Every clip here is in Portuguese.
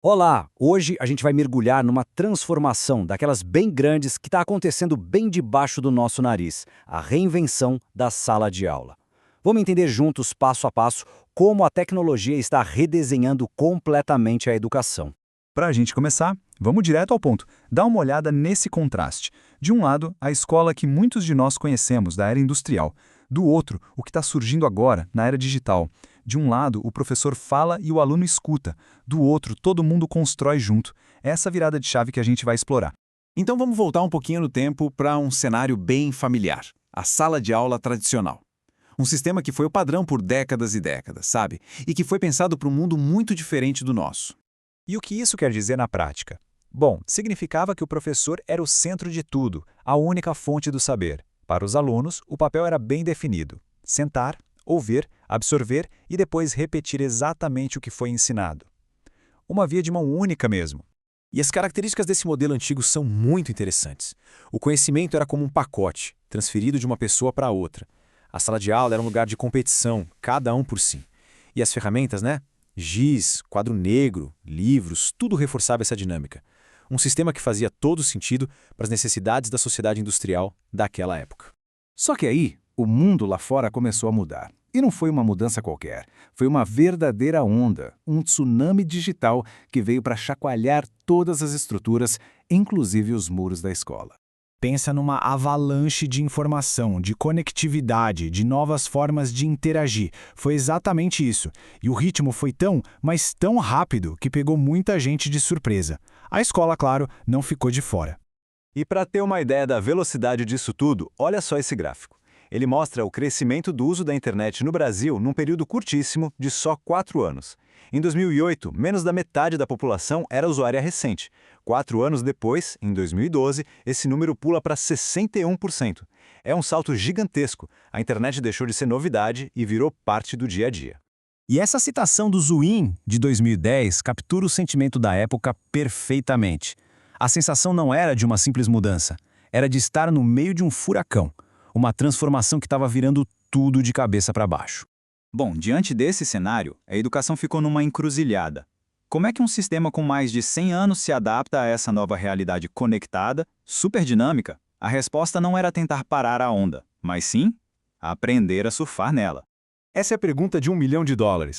Olá! Hoje a gente vai mergulhar numa transformação daquelas bem grandes que está acontecendo bem debaixo do nosso nariz, a reinvenção da sala de aula. Vamos entender juntos, passo a passo, como a tecnologia está redesenhando completamente a educação. Para a gente começar, vamos direto ao ponto. Dá uma olhada nesse contraste. De um lado, a escola que muitos de nós conhecemos da era industrial. Do outro, o que está surgindo agora, na era digital. De um lado, o professor fala e o aluno escuta. Do outro, todo mundo constrói junto. É essa virada de chave que a gente vai explorar. Então vamos voltar um pouquinho no tempo para um cenário bem familiar, a sala de aula tradicional. Um sistema que foi o padrão por décadas e décadas, sabe? E que foi pensado para um mundo muito diferente do nosso. E o que isso quer dizer na prática? Bom, significava que o professor era o centro de tudo, a única fonte do saber. Para os alunos, o papel era bem definido: sentar, ouvir, absorver e depois repetir exatamente o que foi ensinado. Uma via de mão única mesmo. E as características desse modelo antigo são muito interessantes. O conhecimento era como um pacote, transferido de uma pessoa para outra. A sala de aula era um lugar de competição, cada um por si. E as ferramentas, né? Giz, quadro negro, livros, tudo reforçava essa dinâmica. Um sistema que fazia todo sentido para as necessidades da sociedade industrial daquela época. Só que aí, o mundo lá fora começou a mudar. E não foi uma mudança qualquer. Foi uma verdadeira onda, um tsunami digital que veio para chacoalhar todas as estruturas, inclusive os muros da escola. Pensa numa avalanche de informação, de conectividade, de novas formas de interagir. Foi exatamente isso. E o ritmo foi tão, mas tão rápido que pegou muita gente de surpresa. A escola, claro, não ficou de fora. E para ter uma ideia da velocidade disso tudo, olha só esse gráfico. Ele mostra o crescimento do uso da internet no Brasil num período curtíssimo de só 4 anos. Em 2008, menos da metade da população era usuária recente. 4 anos depois, em 2012, esse número pula para 61%. É um salto gigantesco. A internet deixou de ser novidade e virou parte do dia a dia. E essa citação do Zwin, de 2010, captura o sentimento da época perfeitamente. A sensação não era de uma simples mudança, era de estar no meio de um furacão. Uma transformação que estava virando tudo de cabeça para baixo. Bom, diante desse cenário, a educação ficou numa encruzilhada. Como é que um sistema com mais de 100 anos se adapta a essa nova realidade conectada, super dinâmica? A resposta não era tentar parar a onda, mas sim aprender a surfar nela. Essa é a pergunta de $1 milhão,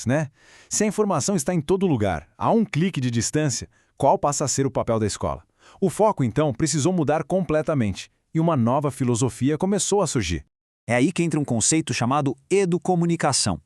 né? Se a informação está em todo lugar, a um clique de distância, qual passa a ser o papel da escola? O foco, então, precisou mudar completamente. E uma nova filosofia começou a surgir. É aí que entra um conceito chamado educomunicação.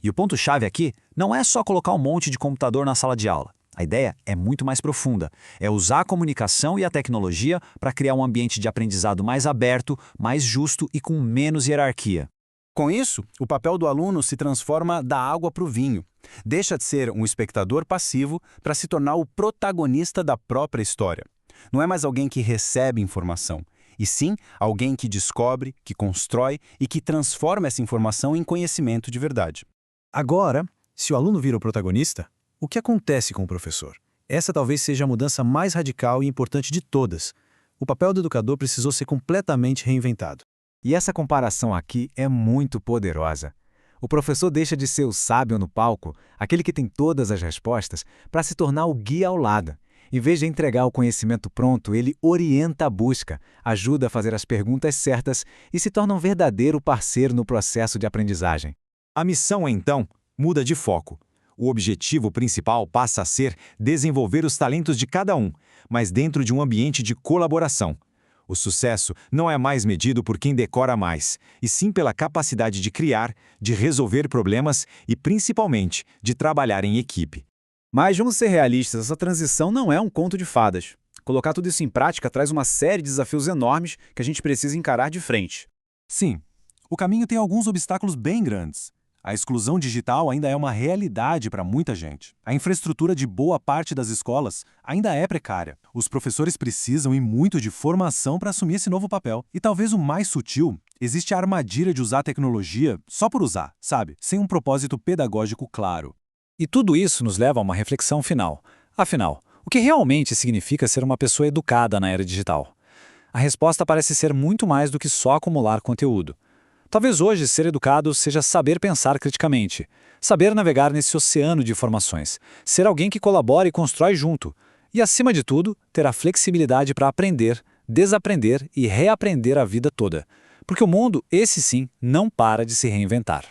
E o ponto-chave aqui não é só colocar um monte de computador na sala de aula. A ideia é muito mais profunda. É usar a comunicação e a tecnologia para criar um ambiente de aprendizado mais aberto, mais justo e com menos hierarquia. Com isso, o papel do aluno se transforma da água para o vinho. Deixa de ser um espectador passivo para se tornar o protagonista da própria história. Não é mais alguém que recebe informação, e sim alguém que descobre, que constrói e que transforma essa informação em conhecimento de verdade. Agora, se o aluno vira o protagonista, o que acontece com o professor? Essa talvez seja a mudança mais radical e importante de todas. O papel do educador precisou ser completamente reinventado. E essa comparação aqui é muito poderosa. O professor deixa de ser o sábio no palco, aquele que tem todas as respostas, para se tornar o guia ao lado. Em vez de entregar o conhecimento pronto, ele orienta a busca, ajuda a fazer as perguntas certas e se torna um verdadeiro parceiro no processo de aprendizagem. A missão, então, muda de foco. O objetivo principal passa a ser desenvolver os talentos de cada um, mas dentro de um ambiente de colaboração. O sucesso não é mais medido por quem decora mais, e sim pela capacidade de criar, de resolver problemas e, principalmente, de trabalhar em equipe. Mas vamos ser realistas, essa transição não é um conto de fadas. Colocar tudo isso em prática traz uma série de desafios enormes que a gente precisa encarar de frente. Sim, o caminho tem alguns obstáculos bem grandes. A exclusão digital ainda é uma realidade para muita gente. A infraestrutura de boa parte das escolas ainda é precária. Os professores precisam e muito de formação para assumir esse novo papel. E talvez o mais sutil, existe a armadilha de usar a tecnologia só por usar, sabe? Sem um propósito pedagógico claro. E tudo isso nos leva a uma reflexão final. Afinal, o que realmente significa ser uma pessoa educada na era digital? A resposta parece ser muito mais do que só acumular conteúdo. Talvez hoje ser educado seja saber pensar criticamente, saber navegar nesse oceano de informações, ser alguém que colabora e constrói junto, e, acima de tudo, ter a flexibilidade para aprender, desaprender e reaprender a vida toda. Porque o mundo, esse sim, não para de se reinventar.